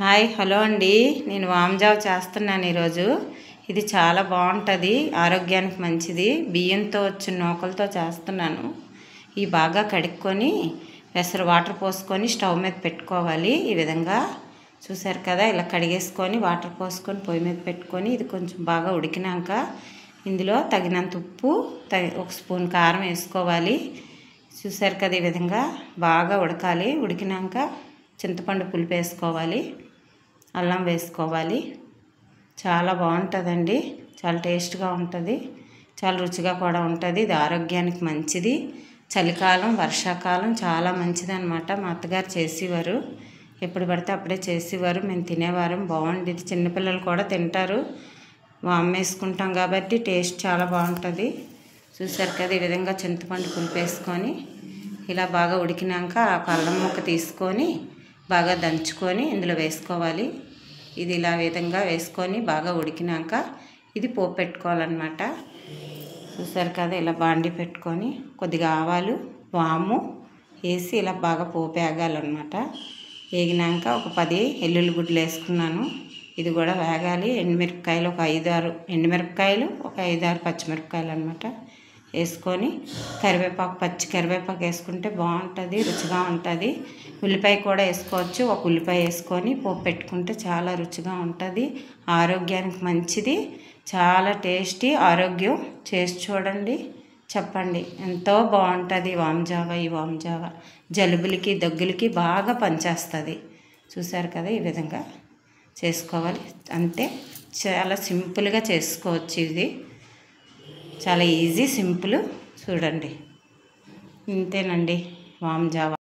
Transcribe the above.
Hi hello అండి, నేను వామ్ జావ చేస్తున్నాను ఈరోజు. ఇది చాలా బాగుంటుంది, ఆరోగ్యానికి మంచిది. బియ్యంతో వచ్చిన నూకలతో చేస్తున్నాను. ఇవి బాగా కడుక్కొని వెసరు వాటర్ పోసుకొని స్టవ్ మీద పెట్టుకోవాలి. ఈ విధంగా చూసారు కదా, ఇలా కడిగేసుకొని వాటర్ పోసుకొని పొయ్యి మీద పెట్టుకొని ఇది కొంచెం బాగా ఉడికినాక ఇందులో తగినంత ఉప్పు, ఒక స్పూన్ కారం వేసుకోవాలి. చూసారు కదా, ఈ విధంగా బాగా ఉడకాలి. ఉడికినాక చింతపండు పులుపు వేసుకోవాలి, అల్లం వేసుకోవాలి. చాలా బాగుంటుందండి, చాలా టేస్ట్గా ఉంటుంది, చాలా రుచిగా కూడా ఉంటుంది. ఇది ఆరోగ్యానికి మంచిది. చలికాలం, వర్షాకాలం చాలా మంచిది అన్నమాట. మా అత్తగారు చేసేవారు, ఎప్పుడు పడితే అప్పుడే చేసేవారు, మేము తినేవారం. బాగుండేది, చిన్నపిల్లలు కూడా తింటారు. వామ్ వేసుకుంటాం కాబట్టి టేస్ట్ చాలా బాగుంటుంది. చూసారు కదా, ఈ విధంగా చింతపండు పులుపు వేసుకొని ఇలా బాగా ఉడికినాక ఒక అల్లం ముక్క తీసుకొని బాగా దంచుకొని ఇందులో వేసుకోవాలి. ఇది ఇలా విధంగా వేసుకొని బాగా ఉడికినాక ఇది పోపు పెట్టుకోవాలన్నమాట. చూసారు కదా, ఇలా బాండి పెట్టుకొని కొద్దిగా ఆవాలు, వాము వేసి ఇలా బాగా పోపు వేగాలన్నమాట. వేగినాక ఒక 10 ఎల్లుల్లి గుడ్లు వేసుకున్నాను. ఇది కూడా వేగాలి. ఎండుమిరపకాయలు ఒక 5-6 ఎండుమిరపకాయలు, ఒక 5-6 పచ్చిమిరపకాయలు అన్నమాట వేసుకొని కరివేపాకు, పచ్చి కరివేపాకు వేసుకుంటే బాగుంటుంది, రుచిగా ఉంటుంది. ఉల్లిపాయ కూడా వేసుకోవచ్చు. ఒక ఉల్లిపాయ వేసుకొని పోపు పెట్టుకుంటే చాలా రుచిగా ఉంటుంది, ఆరోగ్యానికి మంచిది, చాలా టేస్టీ. ఆరోగ్యం చేసి చూడండి, చెప్పండి, ఎంతో బాగుంటుంది వామ్ జావ. ఈ వామ్ జావ జలుబులకి, దగ్గులకి బాగా పనిచేస్తుంది. చూసారు కదా, ఈ విధంగా చేసుకోవాలి. అంతే, చాలా సింపుల్గా చేసుకోవచ్చు. ఇది చాలా ఈజీ, సింపుల్. చూడండి, ఇంతేనండి వామ్ జావ.